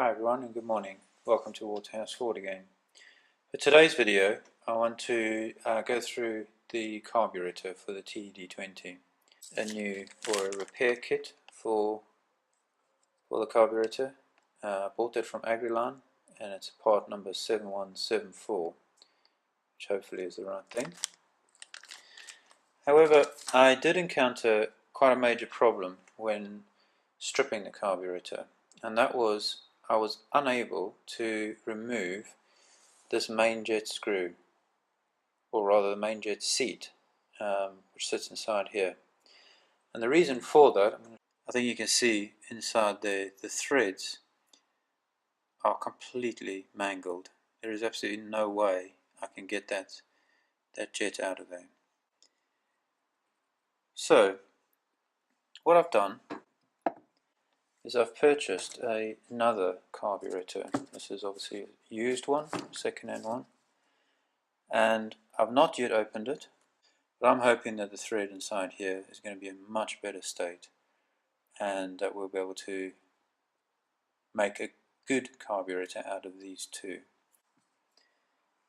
Hi everyone and good morning. Welcome to Waterhouse Forde again. For today's video I want to go through the carburetor for the TED20. A new or a repair kit for the carburetor. Bought it from Agriline and it's part number 7174, which hopefully is the right thing. However, I did encounter quite a major problem when stripping the carburetor, and that was I was unable to remove this main jet screw, or rather the main jet seat, which sits inside here. And the reason for that, I think you can see inside there, the threads are completely mangled. There is absolutely no way I can get that jet out of there. So what I've done is I've purchased another carburetor. This is obviously a used one, second-hand one, and I've not yet opened it, but I'm hoping that the thread inside here is going to be in much better state and that we'll be able to make a good carburetor out of these two.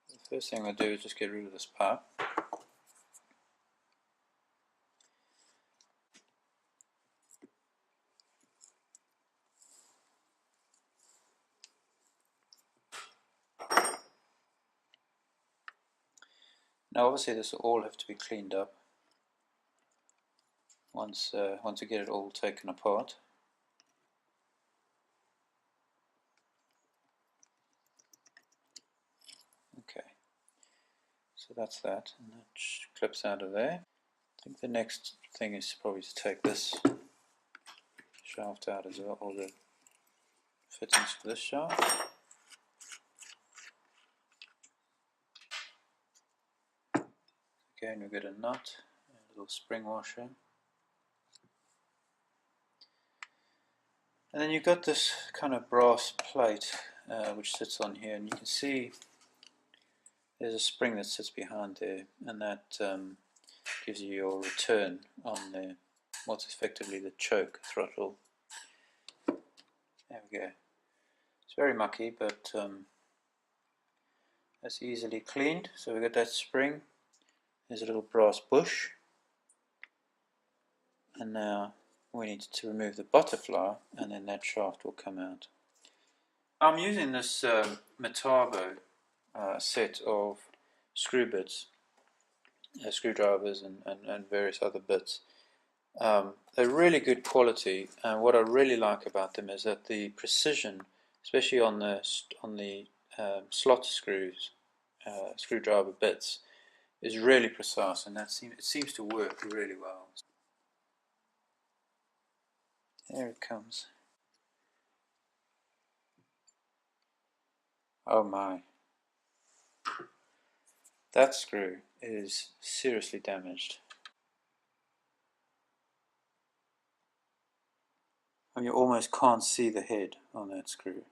The first thing I'll do is just get rid of this pipe. Now obviously this will all have to be cleaned up once we get it all taken apart. Okay, so that's that, and that clips out of there. I think the next thing is probably to take this shaft out as well, or the fittings for this shaft. Again, we've got a nut, a little spring washer, and then you've got this kind of brass plate which sits on here, and you can see there's a spring that sits behind there, and that gives you your return on what's effectively the choke throttle. There we go. It's very mucky, but that's easily cleaned. So we've got that spring. There's a little brass bush, and now we need to remove the butterfly, and then that shaft will come out. I'm using this Metabo set of screw bits, screwdrivers and various other bits. They're really good quality, and what I really like about them is that the precision, especially on the slot screws, screwdriver bits, is really precise, and it seems to work really well. There it comes. Oh my. That screw is seriously damaged. And you almost can't see the head on that screw.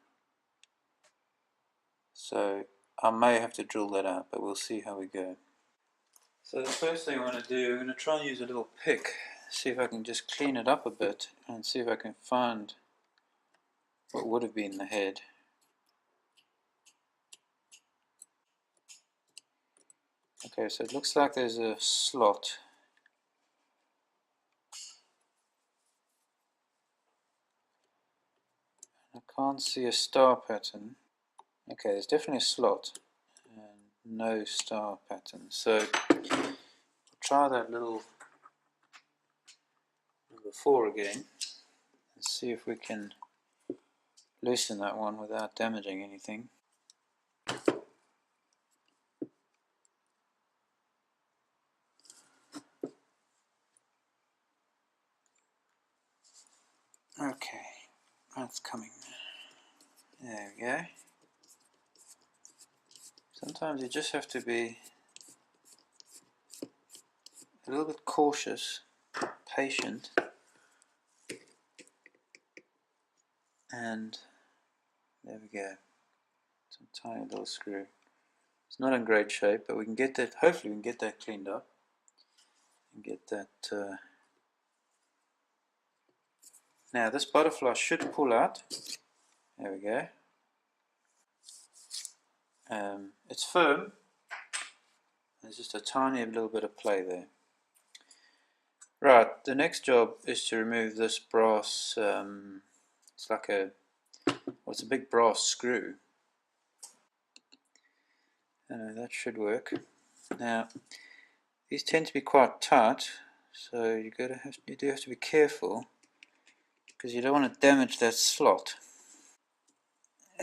So I may have to drill that out, but we'll see how we go. So the first thing I want to do, I'm going to try and use a little pick, see if I can just clean it up a bit and see if I can find what would have been the head. Okay, so it looks like there's a slot. I can't see a star pattern. Okay, there's definitely a slot and no star pattern. So we'll try that little before again and see if we can loosen that one without damaging anything. Okay, that's coming. There we go. Sometimes you just have to be a little bit cautious, patient, and there we go. Some tiny little screw. It's not in great shape, but we can get that, hopefully we can get that cleaned up and get that. Now this butterfly should pull out, There we go. It's firm. There's just a tiny little bit of play there. Right, the next job is to remove this brass, it's like it's a big brass screw. That should work. Now, these tend to be quite tight, so you do have to be careful, because you don't want to damage that slot.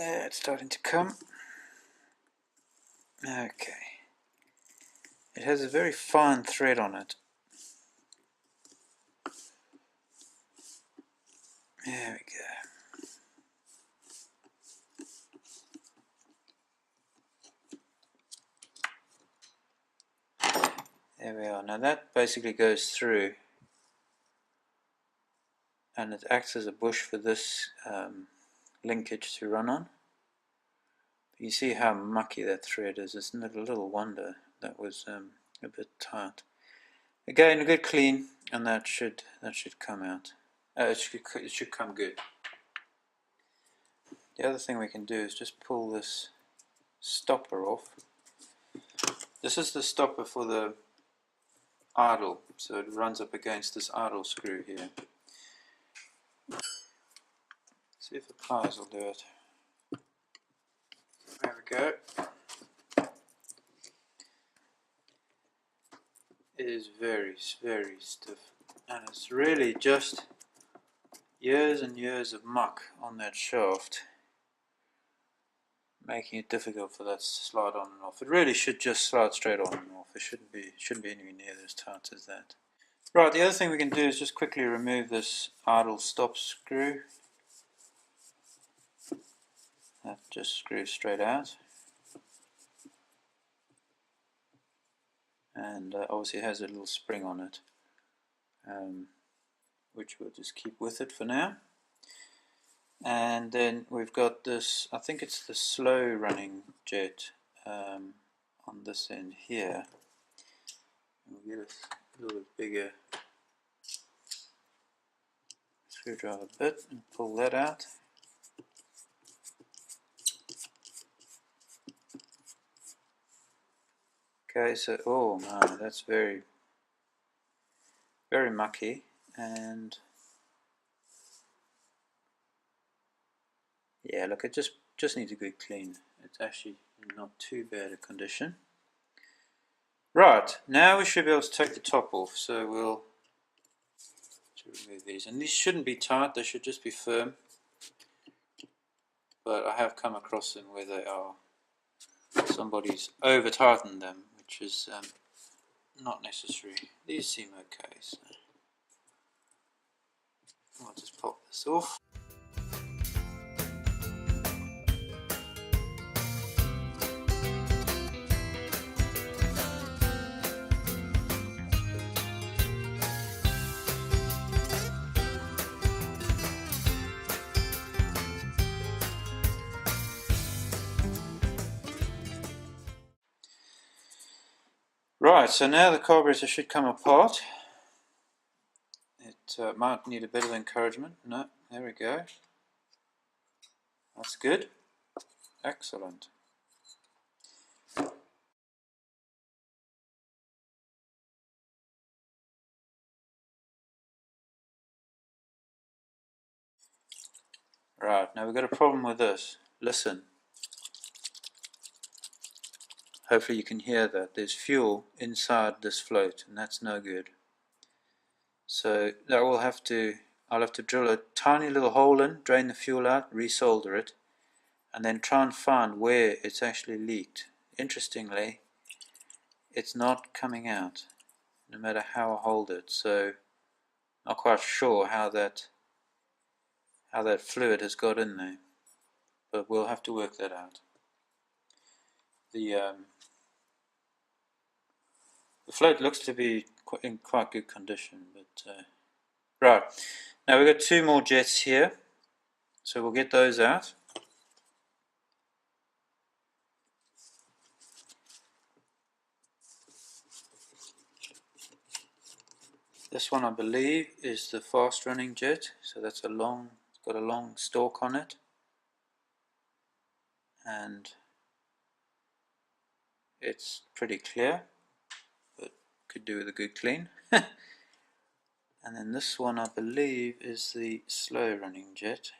It's starting to come. Okay. It has a very fine thread on it. There we go. There we are. Now that basically goes through, and it acts as a bush for this linkage to run on. You see how mucky that thread is. It's not a little wonder that was a bit tight. Again, a good clean, and that should come out. It should come good. The other thing we can do is just pull this stopper off. This is the stopper for the idle, so it runs up against this idle screw here. See if the pliers will do it. There we go. It is very, very stiff, and it's really just years and years of muck on that shaft, making it difficult for that to slide on and off. It really should just slide straight on and off. It shouldn't be anywhere near as tight as that. Right, the other thing we can do is just quickly remove this idle stop screw. That just screws straight out. And obviously it has a little spring on it, which we'll just keep with it for now. And then we've got this, I think it's the slow running jet on this end here. We'll get a little bit bigger screwdriver bit and pull that out. Okay, so oh no, that's very, very mucky, and yeah, look, it just needs a good clean. It's actually not too bad a condition. Right, now we should be able to take the top off, so we'll remove these. And these shouldn't be tight, they should just be firm. But I have come across them where they are, somebody's over tightened them, which is not necessary. These seem okay, so I'll just pop this off. Right, so now the carburetor should come apart. It might need a bit of encouragement. No, there we go. That's good. Excellent. Right, now we've got a problem with this. Listen. Hopefully you can hear that. There's fuel inside this float, and that's no good. So that I'll have to drill a tiny little hole in, drain the fuel out, resolder it, and then try and find where it's actually leaked. Interestingly, it's not coming out, no matter how I hold it. So not quite sure how that fluid has got in there, but we'll have to work that out. The float looks to be in quite good condition, but right, now we've got two more jets here, so we'll get those out. This one, I believe, is the fast running jet, so that's it's got a long stalk on it. and it's pretty clear, but could do with a good clean. And then this one, I believe, is the slow running jet.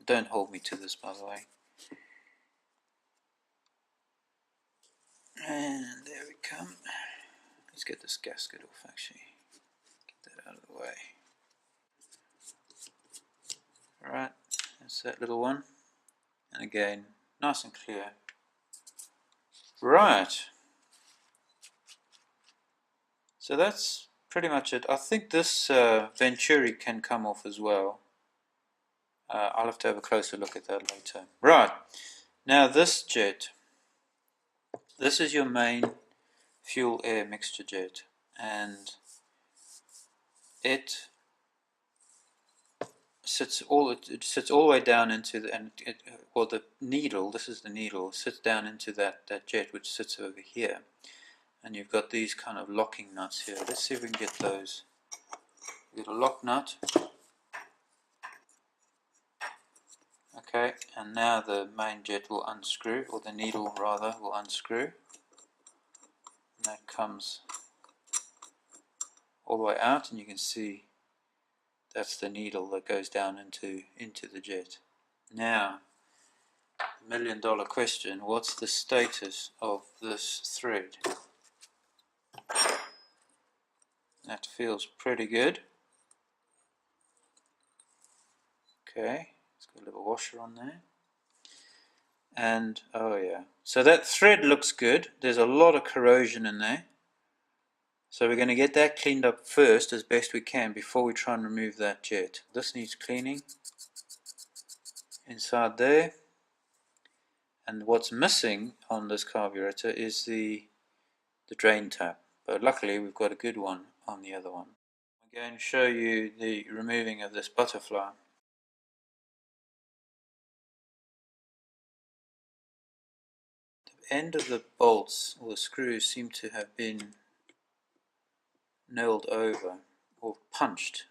Don't hold me to this, by the way. And there we come. Let's get this gasket off, actually. Get that out of the way. Alright, that's that little one. And again, nice and clear. Right. So that's pretty much it. I think this Venturi can come off as well. I'll have to have a closer look at that later. Right, now this jet, this is your main fuel air mixture jet, and it sits all the way down into the, the needle, this is the needle, sits down into that jet, which sits over here. And you've got these kind of locking nuts here. Let's see if we can get those. Get a lock nut. Okay, and now the main jet will unscrew, or the needle rather will unscrew. And that comes all the way out, and you can see that's the needle that goes down into the jet. Now, the million-dollar question, what's the status of this thread? That feels pretty good. Okay, it's got a little washer on there. And, oh yeah, so that thread looks good. There's a lot of corrosion in there. So we're going to get that cleaned up first as best we can before we try and remove that jet. This needs cleaning inside there. And what's missing on this carburetor is the drain tap. But luckily we've got a good one on the other one. I'm going to show you the removing of this butterfly. The end of the bolts or the screws seem to have been nailed over or punched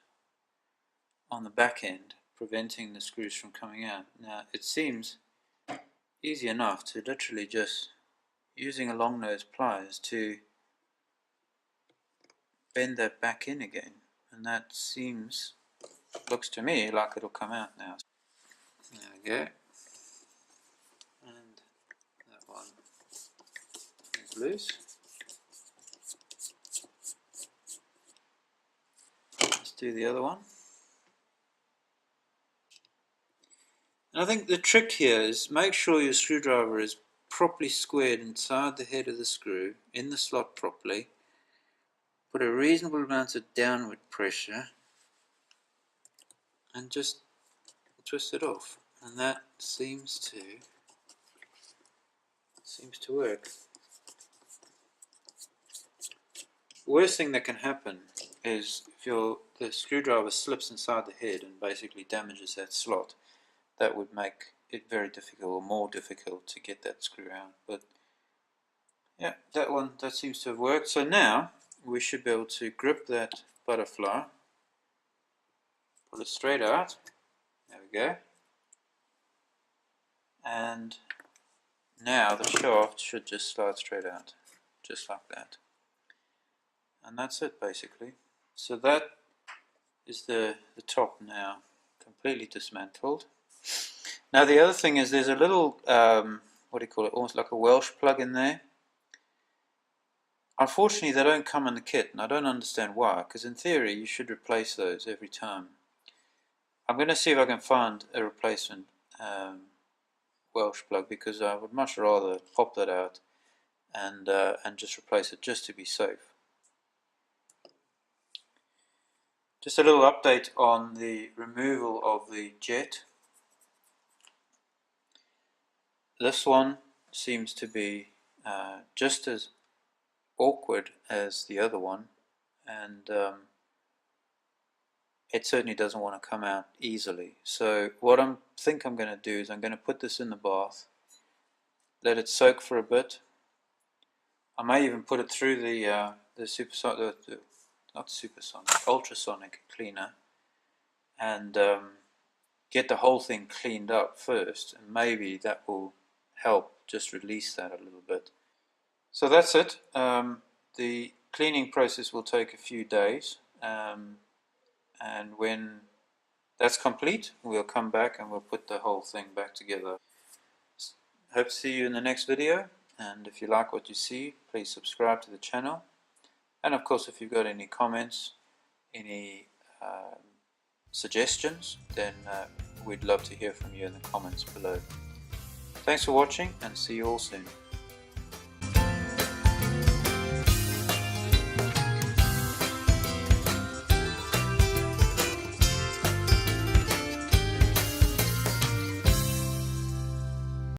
on the back end, preventing the screws from coming out. Now it seems easy enough to literally just using a long nose pliers to bend that back in again, and that looks to me like it'll come out now. There we go, and that one is loose. Let's do the other one. And I think the trick here is make sure your screwdriver is properly squared inside the head of the screw, in the slot properly. Put a reasonable amount of downward pressure and just twist it off, and that seems to work. The worst thing that can happen is if the screwdriver slips inside the head and basically damages that slot. That would make it very difficult, or more difficult, to get that screw out. But yeah, that seems to have worked. So now we should be able to grip that butterfly, pull it straight out. There we go. And now the shaft should just slide straight out, just like that. And that's it basically. So that is the top now, completely dismantled. Now the other thing is there's a little, what do you call it, almost like a Welsh plug in there. Unfortunately they don't come in the kit, and I don't understand why, because in theory you should replace those every time. I'm going to see if I can find a replacement Welsh plug, because I would much rather pop that out and just replace it, just to be safe. Just a little update on the removal of the jet. This one seems to be just as awkward as the other one, and it certainly doesn't want to come out easily. So what I think I'm going to do is I'm going to put this in the bath, let it soak for a bit. I may even put it through the ultrasonic cleaner, and get the whole thing cleaned up first, and maybe that will help just release that a little bit. So that's it. The cleaning process will take a few days, and when that's complete, we'll come back and we'll put the whole thing back together. Hope to see you in the next video, and if you like what you see, please subscribe to the channel. And of course, if you've got any comments, any suggestions, then we'd love to hear from you in the comments below. Thanks for watching, and see you all soon.